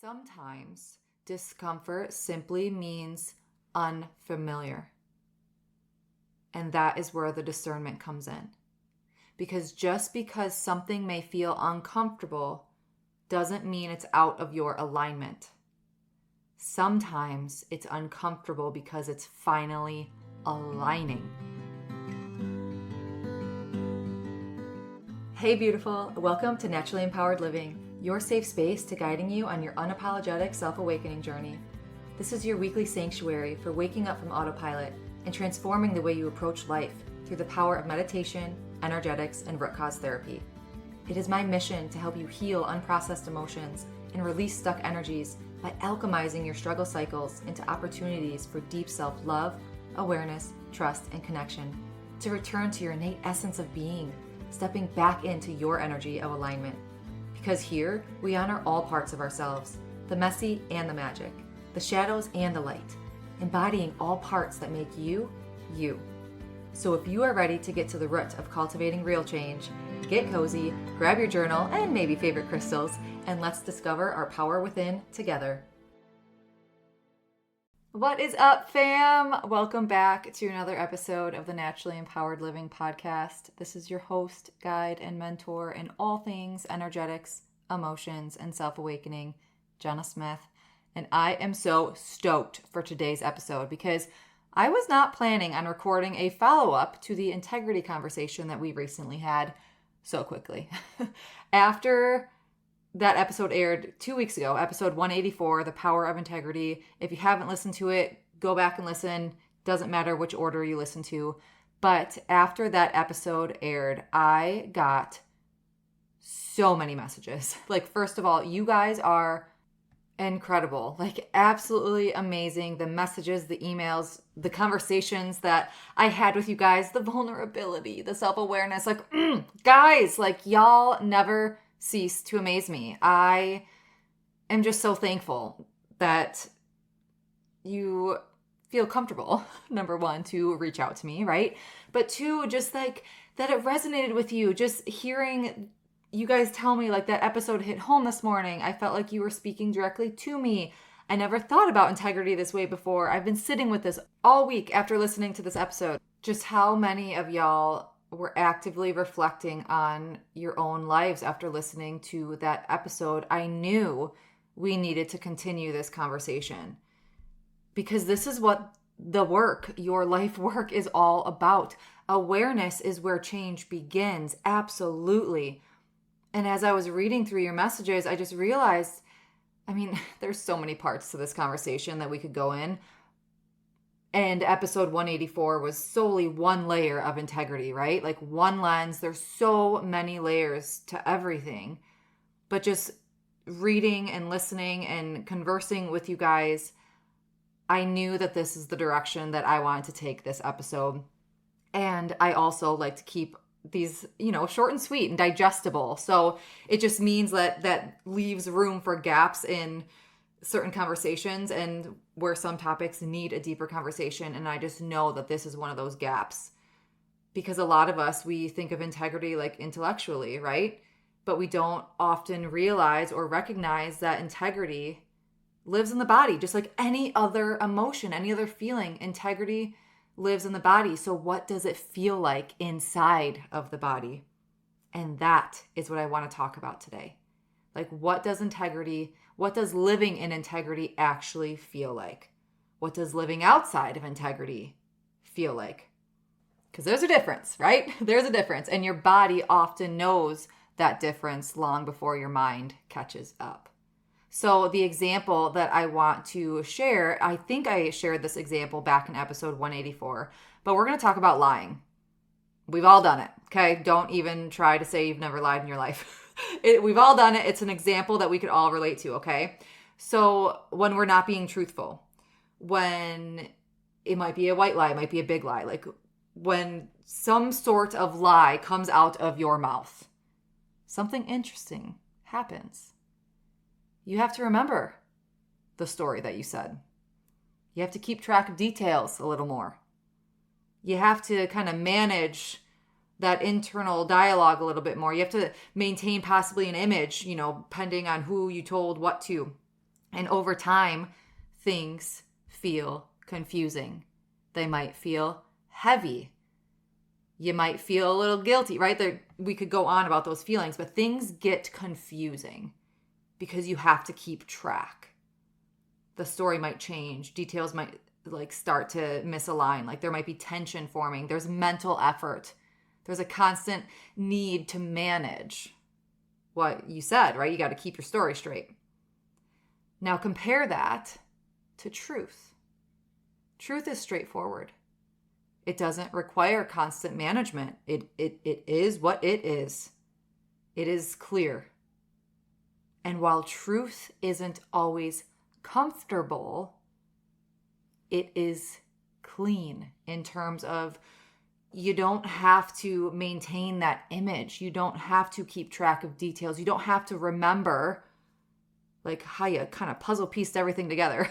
Sometimes discomfort simply means unfamiliar. And that is where the discernment comes in. Because just because something may feel uncomfortable doesn't mean it's out of your alignment. Sometimes it's uncomfortable because it's finally aligning. Hey beautiful, welcome to Naturally Empowered Living, your safe space to guiding you on your unapologetic self-awakening journey. This is your weekly sanctuary for waking up from autopilot and transforming the way you approach life through the power of meditation, energetics, and root cause therapy. It is my mission to help you heal unprocessed emotions and release stuck energies by alchemizing your struggle cycles into opportunities for deep self-love, awareness, trust, and connection, to return to your innate essence of being, stepping back into your energy of alignment. Because here, we honor all parts of ourselves, the messy and the magic, the shadows and the light, embodying all parts that make you, you. So if you are ready to get to the root of cultivating real change, get cozy, grab your journal and maybe favorite crystals, and let's discover our power within together. What is up, fam? Welcome back to another episode of the Naturally Empowered Living podcast. This is your host, guide, and mentor in all things energetics, emotions, and self-awakening, Jenna Smith. And I am so stoked for today's episode because I was not planning on recording a follow-up to the integrity conversation that we recently had so quickly. After that episode aired 2 weeks ago, episode 184, The Power of Integrity. If you haven't listened to it, go back and listen. Doesn't matter which order you listen to. But after that episode aired, I got so many messages. Like, first of all, you guys are incredible. Like, absolutely amazing. The messages, the emails, the conversations that I had with you guys, the vulnerability, the self-awareness. Like, guys, like, y'all never cease to amaze me. I am just so thankful that you feel comfortable, number one, to reach out to me, right? But two, just like that it resonated with you. Just hearing you guys tell me like that episode hit home this morning. I felt like you were speaking directly to me. I never thought about integrity this way before. I've been sitting with this all week after listening to this episode. Just how many of y'all were actively reflecting on your own lives after listening to that episode. I knew we needed to continue this conversation because this is what the work, your life work, is all about. Awareness is where change begins. Absolutely. And as I was reading through your messages, I just realized, there's so many parts to this conversation that we could go in. And episode 184 was solely one layer of integrity, right? Like one lens. There's so many layers to everything. But just reading and listening and conversing with you guys, I knew that this is the direction that I wanted to take this episode. And I also like to keep these, short and sweet and digestible. So it just means that leaves room for gaps in certain conversations and where some topics need a deeper conversation. And I just know that this is one of those gaps because a lot of us, we think of integrity like intellectually, right? But we don't often realize or recognize that integrity lives in the body, just like any other emotion, any other feeling. Integrity lives in the body. So what does it feel like inside of the body? And that is what I want to talk about today. Like, what does living in integrity actually feel like? What does living outside of integrity feel like? Because there's a difference, right? There's a difference. And your body often knows that difference long before your mind catches up. So the example that I want to share, I think I shared this example back in episode 184, but we're going to talk about lying. We've all done it, okay? Don't even try to say you've never lied in your life. We've all done it. It's an example that we could all relate to, okay? So when we're not being truthful, when it might be a white lie, it might be a big lie, like when some sort of lie comes out of your mouth, something interesting happens. You have to remember the story that you said. You have to keep track of details a little more. You have to kind of manage that internal dialogue a little bit more. You have to maintain possibly an image, pending on who you told what to. And over time, things feel confusing. They might feel heavy. You might feel a little guilty, right? We could go on about those feelings, but things get confusing because you have to keep track. The story might change. Details might start to misalign. There might be tension forming. There's mental effort. There's a constant need to manage what you said, right? You got to keep your story straight. Now compare that to truth. Truth is straightforward. It doesn't require constant management. It is what it is. It is clear. And while truth isn't always comfortable, it is clean in terms of you don't have to maintain that image. You don't have to keep track of details. You don't have to remember how you kind of puzzle pieced everything together.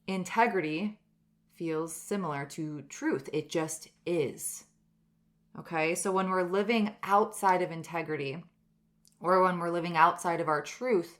Integrity feels similar to truth. It just is. Okay? So when we're living outside of integrity, or when we're living outside of our truth,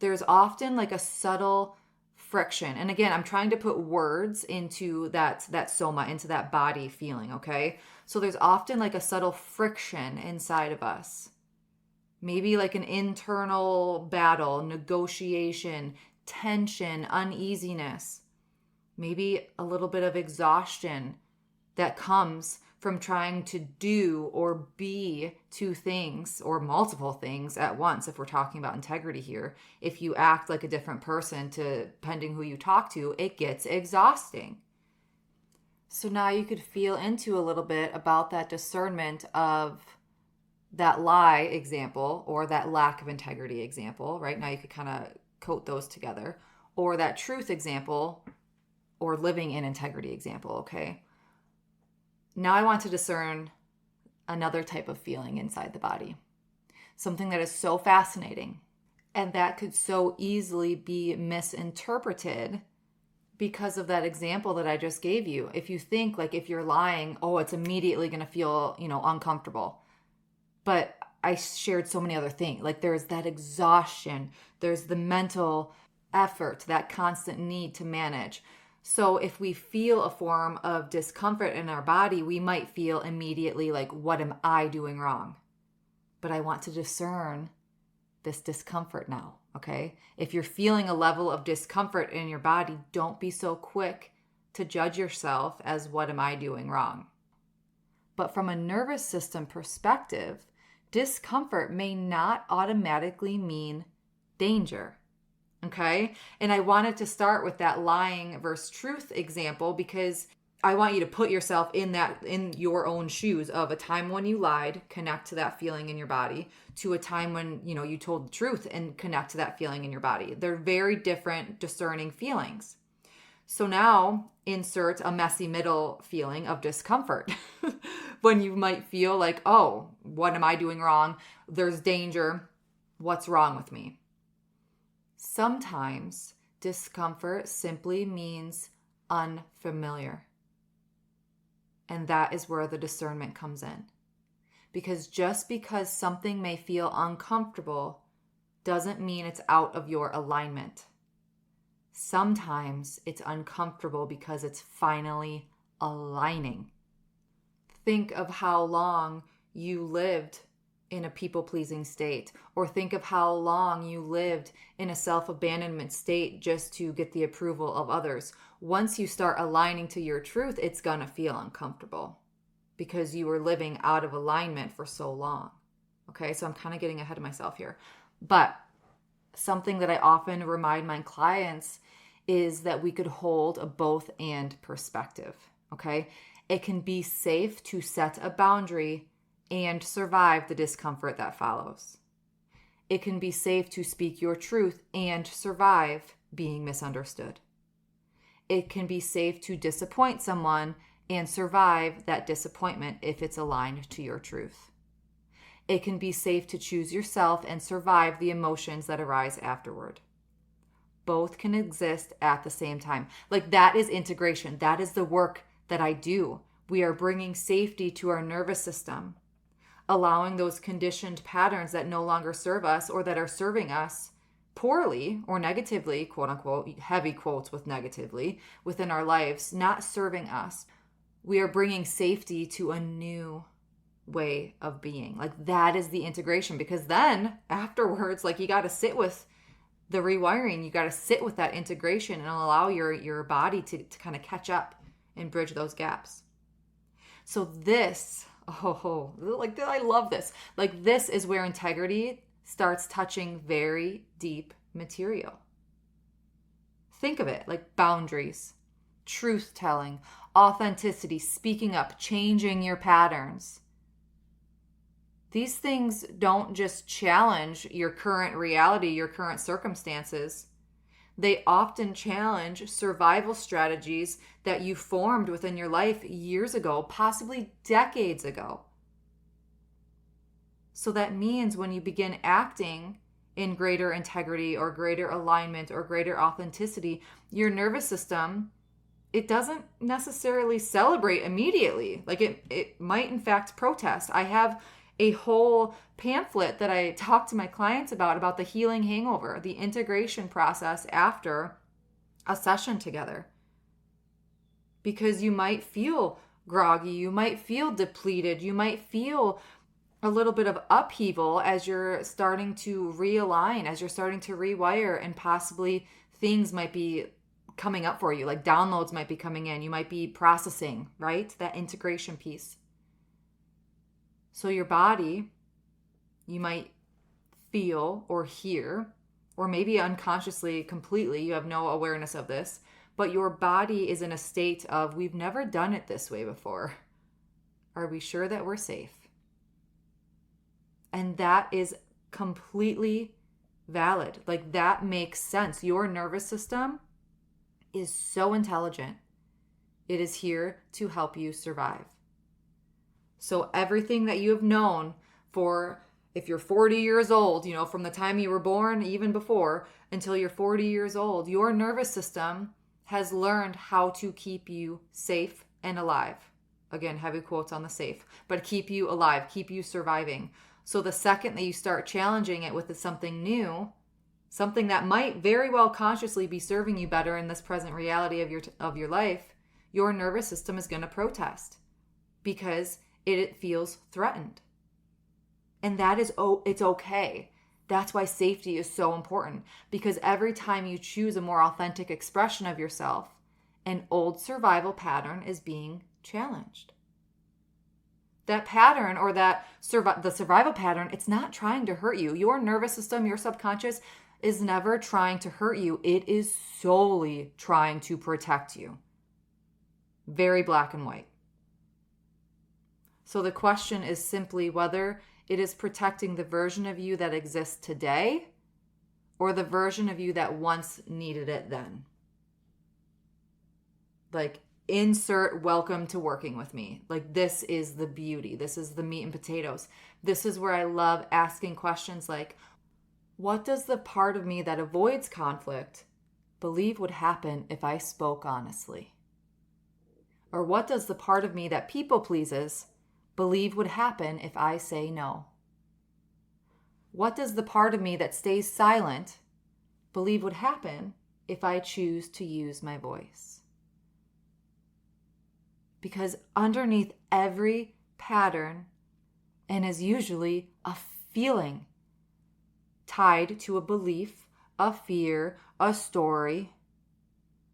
there's often a subtle friction. And again, I'm trying to put words into that soma, into that body feeling, okay? So there's often a subtle friction inside of us. Maybe an internal battle, negotiation, tension, uneasiness. Maybe a little bit of exhaustion that comes from trying to do or be two things or multiple things at once, if we're talking about integrity here. If you act like a different person depending who you talk to, it gets exhausting. So now you could feel into a little bit about that discernment of that lie example or that lack of integrity example, right? Now you could kind of coat those together. Or that truth example or living in integrity example, okay? Now I want to discern another type of feeling inside the body. Something that is so fascinating and that could so easily be misinterpreted because of that example that I just gave you. If you think if you're lying, it's immediately going to feel, uncomfortable. But I shared so many other things. There's that exhaustion. There's the mental effort, that constant need to manage. So if we feel a form of discomfort in our body, we might feel immediately what am I doing wrong? But I want to discern this discomfort now, okay? If you're feeling a level of discomfort in your body, don't be so quick to judge yourself as what am I doing wrong? But from a nervous system perspective, discomfort may not automatically mean danger. Okay? And I wanted to start with that lying versus truth example because I want you to put yourself in your own shoes of a time when you lied, connect to that feeling in your body, to a time when, you told the truth and connect to that feeling in your body. They're very different discerning feelings. So now insert a messy middle feeling of discomfort when you might feel oh, what am I doing wrong? There's danger. What's wrong with me? Sometimes discomfort simply means unfamiliar. And that is where the discernment comes in. Because just because something may feel uncomfortable doesn't mean it's out of your alignment. Sometimes it's uncomfortable because it's finally aligning. Think of how long you lived in a people-pleasing state, or think of how long you lived in a self-abandonment state just to get the approval of others. Once you start aligning to your truth, it's gonna feel uncomfortable because you were living out of alignment for so long. Okay, so I'm kind of getting ahead of myself here. But something that I often remind my clients is that we could hold a both and perspective, okay? It can be safe to set a boundary and survive the discomfort that follows. It can be safe to speak your truth and survive being misunderstood. It can be safe to disappoint someone and survive that disappointment if it's aligned to your truth. It can be safe to choose yourself and survive the emotions that arise afterward. Both can exist at the same time. That is integration. That is the work that I do. We are bringing safety to our nervous system, allowing those conditioned patterns that no longer serve us or that are serving us poorly or negatively, quote unquote, heavy quotes with negatively, within our lives, not serving us, we are bringing safety to a new way of being. Like that is the integration, because then afterwards, like you got to sit with the rewiring, you got to sit with that integration and allow your body to kind of catch up and bridge those gaps. So this, like I love this. Like this is where integrity starts touching very deep material. Think of it like boundaries, truth telling, authenticity, speaking up, changing your patterns. These things don't just challenge your current reality, your current circumstances. They often challenge survival strategies that you formed within your life years ago, possibly decades ago. So that means when you begin acting in greater integrity or greater alignment or greater authenticity, your nervous system, it doesn't necessarily celebrate immediately. Like it might in fact protest. I have a whole pamphlet that I talk to my clients about the healing hangover, the integration process after a session together. Because you might feel groggy, you might feel depleted, you might feel a little bit of upheaval as you're starting to realign, as you're starting to rewire, and possibly things might be coming up for you, like downloads might be coming in, you might be processing, right? That integration piece. So your body, you might feel or hear, or maybe unconsciously, completely, you have no awareness of this, but your body is in a state of, we've never done it this way before. Are we sure that we're safe? And that is completely valid. Like that makes sense. Your nervous system is so intelligent. It is here to help you survive. So everything that you have known for, if you're 40 years old, from the time you were born, even before, until you're 40 years old, your nervous system has learned how to keep you safe and alive. Again, heavy quotes on the safe, but keep you alive, keep you surviving. So the second that you start challenging it with something new, something that might very well consciously be serving you better in this present reality of your life, your nervous system is going to protest because it feels threatened. And that is, it's okay. That's why safety is so important, because every time you choose a more authentic expression of yourself, an old survival pattern is being challenged. That pattern, or the survival pattern, it's not trying to hurt you. Your nervous system, your subconscious is never trying to hurt you. It is solely trying to protect you. Very black and white. So the question is simply whether it is protecting the version of you that exists today or the version of you that once needed it then. Like, insert welcome to working with me. Like, this is the beauty. This is the meat and potatoes. This is where I love asking questions like, what does the part of me that avoids conflict believe would happen if I spoke honestly? Or what does the part of me that people pleases believe would happen if I say no? What does the part of me that stays silent believe would happen if I choose to use my voice? Because underneath every pattern, and is usually a feeling tied to a belief, a fear, a story.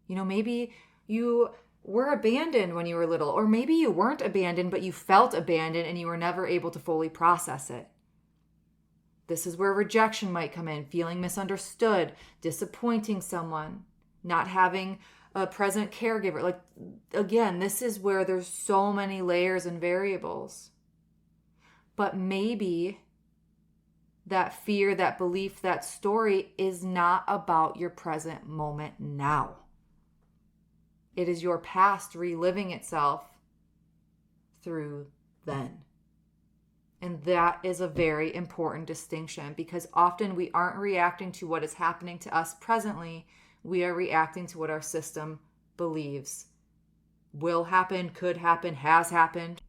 Maybe you were abandoned when you were little, or maybe you weren't abandoned, but you felt abandoned and you were never able to fully process it. This is where rejection might come in, feeling misunderstood, disappointing someone, not having a present caregiver. Like, again, this is where there's so many layers and variables. But maybe that fear, that belief, that story is not about your present moment now. It is your past reliving itself through then. And that is a very important distinction, because often we aren't reacting to what is happening to us presently. We are reacting to what our system believes will happen, could happen, has happened.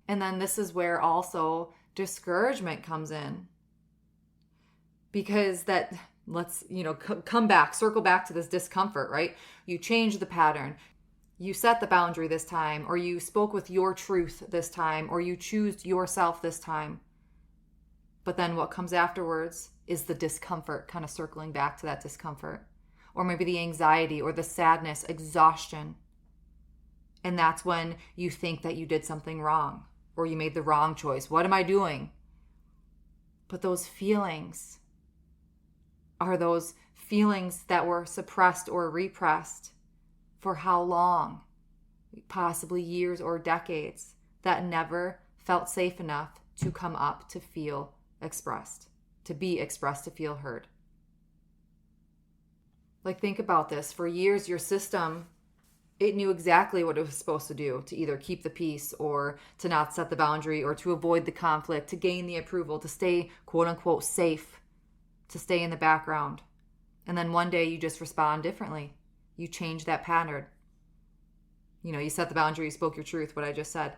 And then this is where also discouragement comes in. Because that Let's, come back, circle back to this discomfort, right? You change the pattern. You set the boundary this time, or you spoke with your truth this time, or you choose yourself this time. But then what comes afterwards is the discomfort, kind of circling back to that discomfort. Or maybe the anxiety or the sadness, exhaustion. And that's when you think that you did something wrong or you made the wrong choice. What am I doing? But those feelings are those feelings that were suppressed or repressed for how long? Possibly years or decades, that never felt safe enough to come up to feel expressed, to be expressed, to feel heard. Like, think about this. For years, your system, it knew exactly what it was supposed to do, to either keep the peace or to not set the boundary or to avoid the conflict, to gain the approval, to stay quote unquote safe, to stay in the background. And then one day you just respond differently. You change that pattern. You set the boundary, you spoke your truth, what I just said.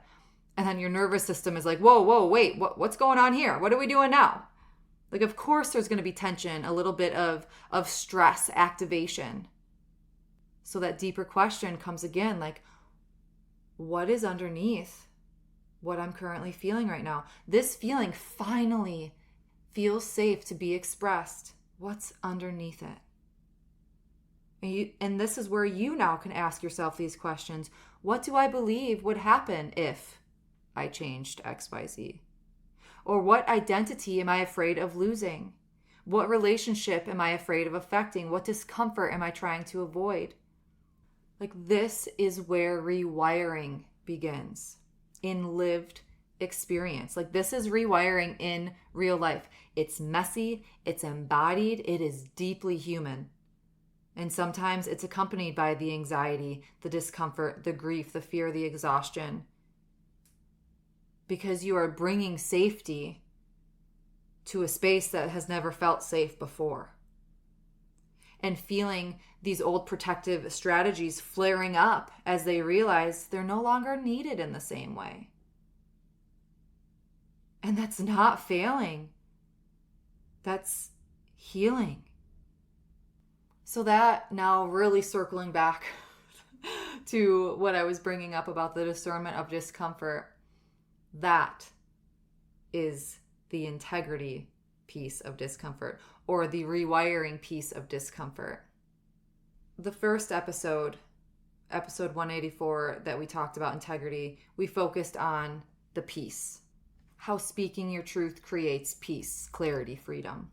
And then your nervous system is like, whoa, wait, what's going on here? What are we doing now? Like, of course there's going to be tension, a little bit of stress, activation. So that deeper question comes again, like, what is underneath what I'm currently feeling right now? This feeling finally feels safe to be expressed. What's underneath it? And this is where you now can ask yourself these questions. What do I believe would happen if I changed XYZ? Or what identity am I afraid of losing? What relationship am I afraid of affecting? What discomfort am I trying to avoid? Like, this is where rewiring begins in lived experience. Like, this is rewiring in real life. It's messy, it's embodied, it is deeply human. And sometimes it's accompanied by the anxiety, the discomfort, the grief, the fear, the exhaustion. Because you are bringing safety to a space that has never felt safe before. And feeling these old protective strategies flaring up as they realize they're no longer needed in the same way. And that's not failing. That's healing. So that, now really circling back to what I was bringing up about the discernment of discomfort, that is the integrity piece of discomfort, or the rewiring piece of discomfort. The first episode 184, that we talked about integrity, we focused on the peace. How speaking your truth creates peace, clarity, freedom.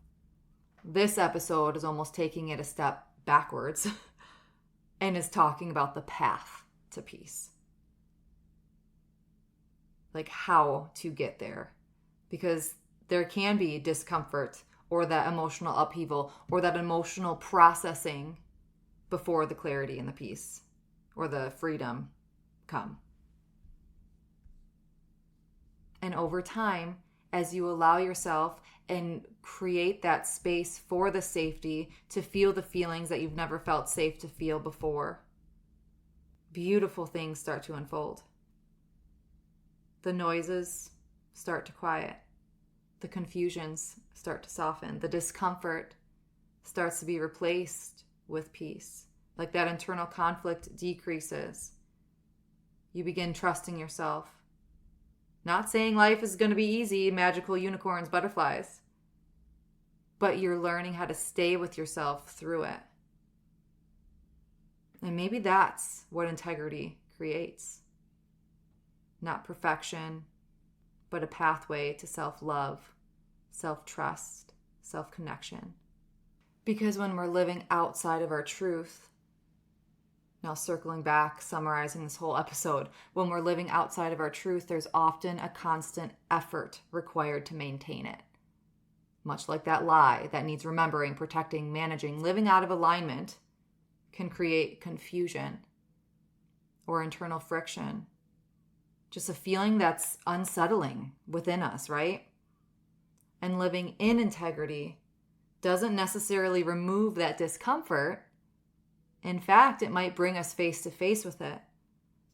This episode is almost taking it a step backwards and is talking about the path to peace. Like, how to get there. Because there can be discomfort or that emotional upheaval or that emotional processing before the clarity and the peace or the freedom come. And over time, as you allow yourself and create that space for the safety to feel the feelings that you've never felt safe to feel before, beautiful things start to unfold. The noises start to quiet. The confusions start to soften. The discomfort starts to be replaced with peace. Like, that internal conflict decreases. You begin trusting yourself. Not saying life is going to be easy, magical unicorns, butterflies. But you're learning how to stay with yourself through it. And maybe that's what integrity creates. Not perfection, but a pathway to self-love, self-trust, self-connection. Because when we're living outside of our truth, now circling back, summarizing this whole episode, when we're living outside of our truth, there's often a constant effort required to maintain it. Much like that lie that needs remembering, protecting, managing, living out of alignment can create confusion or internal friction. Just a feeling that's unsettling within us, right? And living in integrity doesn't necessarily remove that discomfort. In fact, it might bring us face to face with it.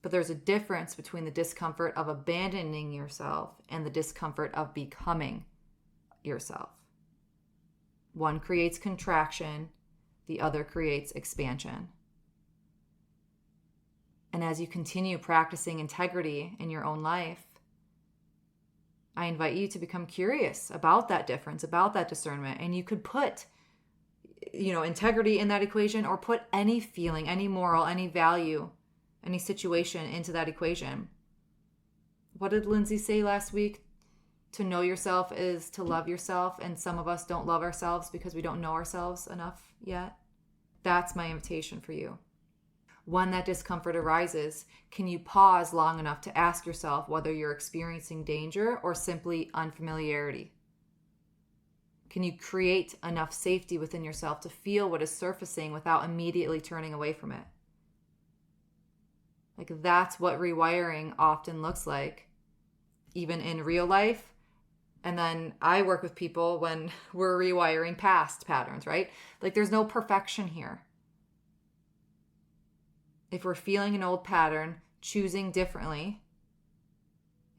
But there's a difference between the discomfort of abandoning yourself and the discomfort of becoming yourself. One creates contraction, the other creates expansion. And as you continue practicing integrity in your own life, I invite you to become curious about that difference, about that discernment. And you could put, integrity in that equation, or put any feeling, any moral, any value, any situation into that equation. What did Lindsay say last week? To know yourself is to love yourself. And some of us don't love ourselves because we don't know ourselves enough yet. That's my invitation for you. When that discomfort arises, can you pause long enough to ask yourself whether you're experiencing danger or simply unfamiliarity? Can you create enough safety within yourself to feel what is surfacing without immediately turning away from it? That's what rewiring often looks like, even in real life. And then I work with people when we're rewiring past patterns, right? There's no perfection here. If we're feeling an old pattern, choosing differently,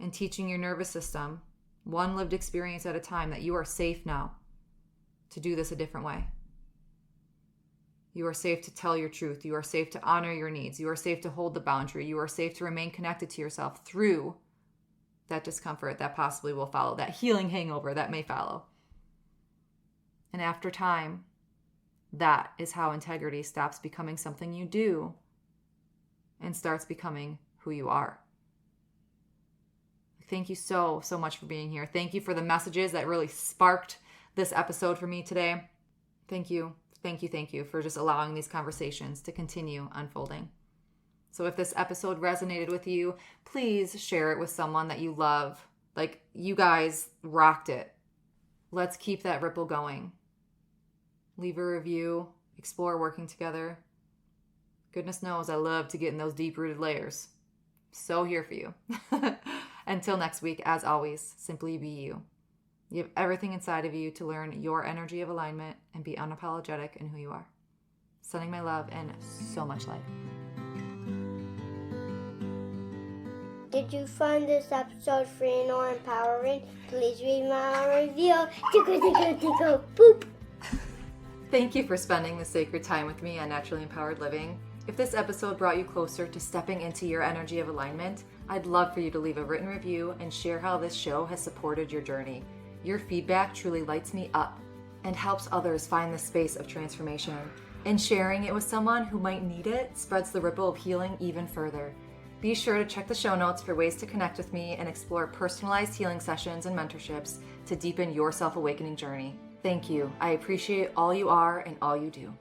and teaching your nervous system, one lived experience at a time, that you are safe now to do this a different way. You are safe to tell your truth. You are safe to honor your needs. You are safe to hold the boundary. You are safe to remain connected to yourself through that discomfort that possibly will follow, that healing hangover that may follow. And after time, that is how integrity stops becoming something you do and starts becoming who you are. Thank you so much for being here. Thank you for the messages that really sparked this episode for me today. Thank you for just allowing these conversations to continue unfolding. So if this episode resonated with you, please share it with someone that you love. You guys rocked it. Let's keep that ripple going. Leave a review, explore working together. Goodness knows I love to get in those deep-rooted layers. So here for you. Until next week, as always, simply be you. You have everything inside of you to learn your energy of alignment and be unapologetic in who you are. Sending my love and so much light. Did you find this episode free or empowering? Please read my review. Tickle, boop. Thank you for spending the sacred time with me on Naturally Empowered Living. If this episode brought you closer to stepping into your energy of alignment, I'd love for you to leave a written review and share how this show has supported your journey. Your feedback truly lights me up and helps others find the space of transformation. And sharing it with someone who might need it spreads the ripple of healing even further. Be sure to check the show notes for ways to connect with me and explore personalized healing sessions and mentorships to deepen your self-awakening journey. Thank you. I appreciate all you are and all you do.